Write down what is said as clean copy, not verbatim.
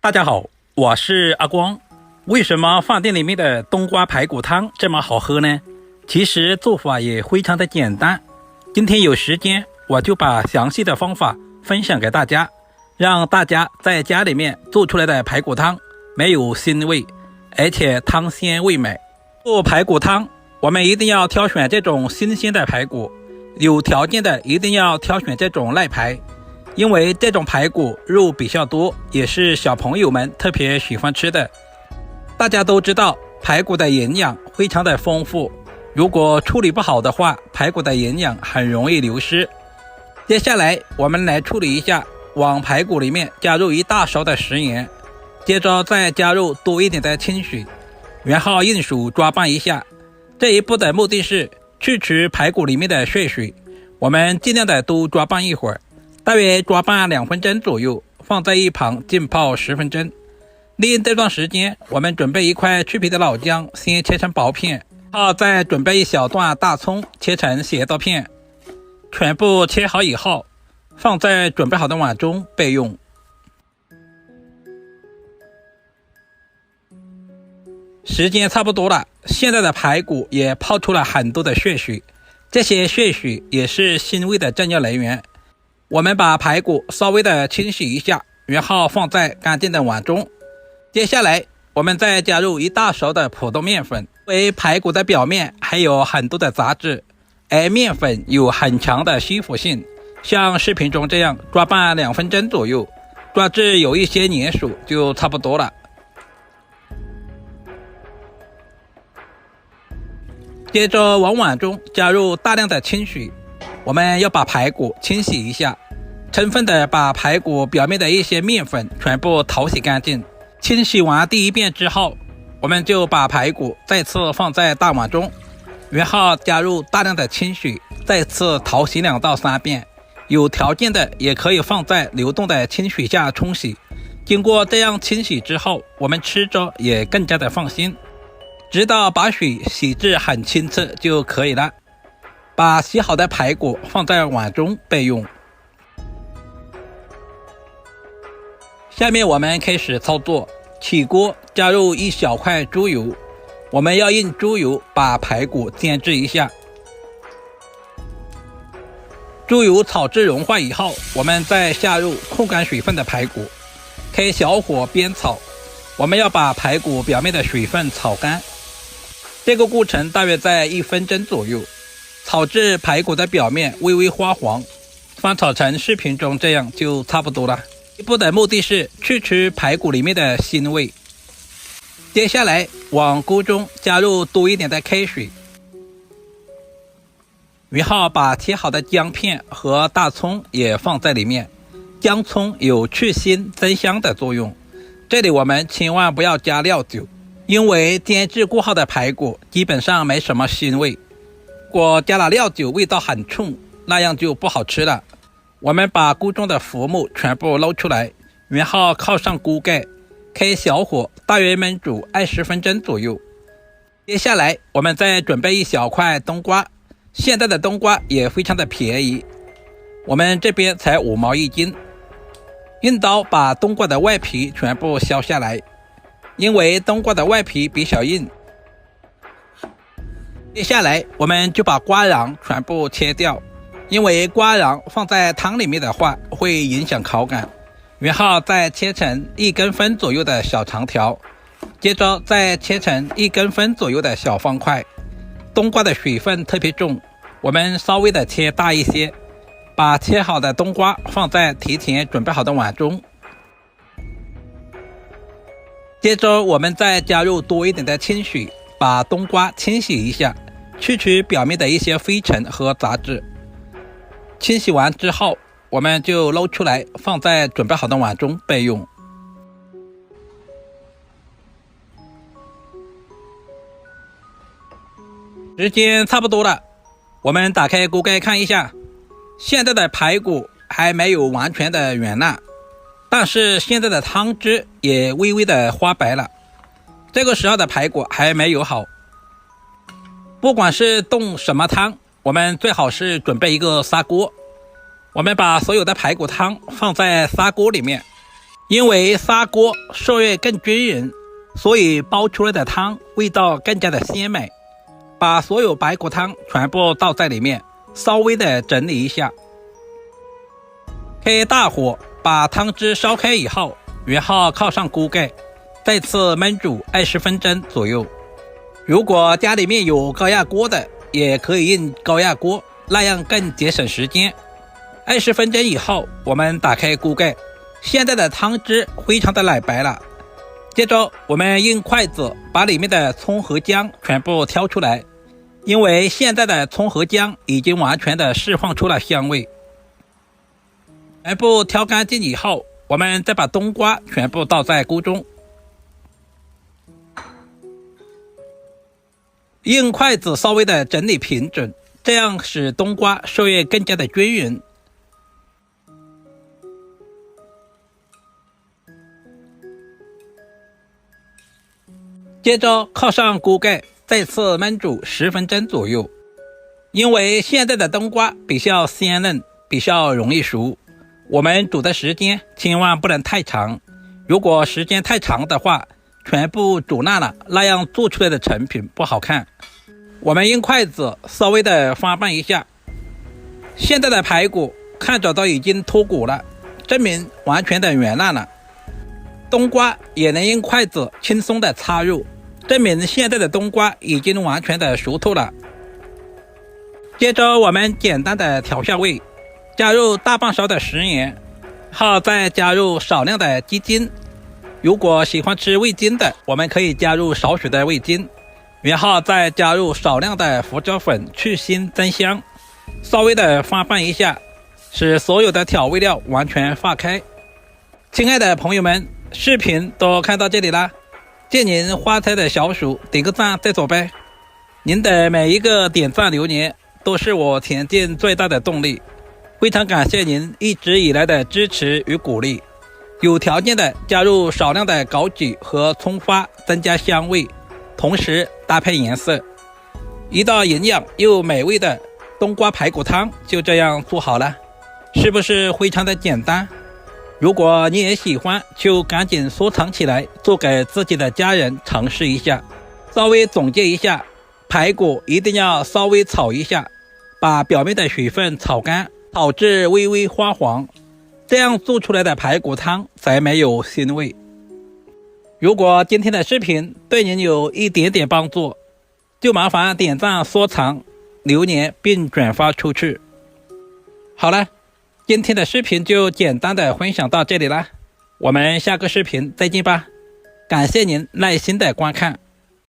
大家好，我是阿光。为什么饭店里面的冬瓜排骨汤这么好喝呢？其实做法也非常的简单。今天有时间，我就把详细的方法分享给大家，让大家在家里面做出来的排骨汤没有腥味，而且汤鲜味美。做排骨汤，我们一定要挑选这种新鲜的排骨，有条件的一定要挑选这种赖排。因为这种排骨肉比较多，也是小朋友们特别喜欢吃的。大家都知道排骨的营养非常的丰富，如果处理不好的话，排骨的营养很容易流失。接下来我们来处理一下，往排骨里面加入1大勺的食盐，接着再加入多一点的清水，然后用手抓拌一下。这一步的目的是去除排骨里面的血水，我们尽量的多抓拌一会儿，大约抓拌2分钟左右，放在一旁浸泡10分钟。利用这段时间，我们准备一块去皮的老姜，先切成薄片，然后再准备一小段大葱，切成斜刀片，全部切好以后，放在准备好的碗中备用。时间差不多了，现在的排骨也泡出了很多的血水，这些血水也是腥味的重要来源。我们把排骨稍微的清洗一下，然后放在干净的碗中。接下来我们再加入1大勺的普通面粉，因为排骨的表面还有很多的杂质，而面粉有很强的吸附性，像视频中这样抓拌2分钟左右，抓至有一些粘手就差不多了。接着往碗中加入大量的清水，我们要把排骨清洗一下，充分的把排骨表面的一些面粉全部淘洗干净。清洗完第一遍之后，我们就把排骨再次放在大碗中，然后加入大量的清水，再次淘洗2到3遍。有条件的也可以放在流动的清水下冲洗。经过这样清洗之后，我们吃着也更加的放心。直到把水洗至很清澈就可以了。把洗好的排骨放在碗中备用。下面我们开始操作，起锅加入1小块猪油，我们要用猪油把排骨煎制一下。猪油炒至融化以后，我们再下入控干水分的排骨，开小火煸炒，我们要把排骨表面的水分炒干，这个过程大约在1分钟左右，炒至排骨的表面微微发黄，翻炒成视频中这样就差不多了。这一步的目的是去除排骨里面的腥味。接下来往锅中加入多一点的开水，然后把切好的姜片和大葱也放在里面。姜葱有去腥增香的作用，这里我们千万不要加料酒，因为煎制过后的排骨基本上没什么腥味，如果加了料酒味道很冲，那样就不好吃了。我们把锅中的浮木全部捞出来，然后靠上锅盖，开小火大约焖煮20分钟左右。接下来我们再准备1小块冬瓜，现在的冬瓜也非常的便宜，我们这边才5毛1斤。用刀把冬瓜的外皮全部削下来，因为冬瓜的外皮比较硬。接下来我们就把瓜瓤全部切掉，因为瓜瓤放在汤里面的话会影响口感。然后再切成1公分左右的小长条，接着再切成1公分左右的小方块。冬瓜的水分特别重，我们稍微的切大一些，把切好的冬瓜放在提前准备好的碗中。接着我们再加入多一点的清水，把冬瓜清洗一下，去除表面的一些灰尘和杂质。清洗完之后，我们就捞出来，放在准备好的碗中备用。时间差不多了，我们打开锅盖看一下，现在的排骨还没有完全的软烂，但是现在的汤汁也微微的花白了，这个时候的排骨还没有好。不管是炖什么汤，我们最好是准备一个砂锅，我们把所有的排骨汤放在砂锅里面，因为砂锅受热更均匀，所以煲出来的汤味道更加的鲜美。把所有排骨汤全部倒在里面，稍微的整理一下。开大火把汤汁烧开以后，然后靠上锅盖，再次焖煮20分钟左右。如果家里面有高压锅的，也可以用高压锅，那样更节省时间。20分钟以后，我们打开锅盖，现在的汤汁非常的奶白了。接着我们用筷子把里面的葱和姜全部挑出来，因为现在的葱和姜已经完全的释放出了香味。全部挑干净以后，我们再把冬瓜全部倒在锅中，用筷子稍微的整理平整，这样使冬瓜受热更加的均匀。接着靠上锅盖，再次焖煮10分钟左右。因为现在的冬瓜比较鲜嫩，比较容易熟，我们煮的时间千万不能太长。如果时间太长的话，全部煮烂了，那样做出来的成品不好看。我们用筷子稍微的翻拌一下，现在的排骨看着都已经脱骨了，证明完全的软烂了。冬瓜也能用筷子轻松的插入，证明现在的冬瓜已经完全的熟透了。接着我们简单的调下味，加入大半勺的食盐，后再加入少量的鸡精。如果喜欢吃味精的，我们可以加入少许的味精，然后再加入少量的胡椒粉去腥增香，稍微的翻拌一下，使所有的调味料完全化开。亲爱的朋友们，视频都看到这里啦，见您花菜的小薯点个赞再走呗。您的每一个点赞留言都是我前进最大的动力，非常感谢您一直以来的支持与鼓励。有条件的加入少量的枸杞和葱花，增加香味，同时搭配颜色，一道营养又美味的冬瓜排骨汤就这样做好了，是不是非常的简单？如果你也喜欢，就赶紧收藏起来，做给自己的家人尝试一下。稍微总结一下，排骨一定要稍微炒一下，把表面的水分炒干，炒至微微发黄，这样做出来的排骨汤才没有腥味。如果今天的视频对您有一点点帮助，就麻烦点赞、收藏、留言并转发出去。好了，今天的视频就简单的分享到这里啦，我们下个视频再见吧。感谢您耐心的观看。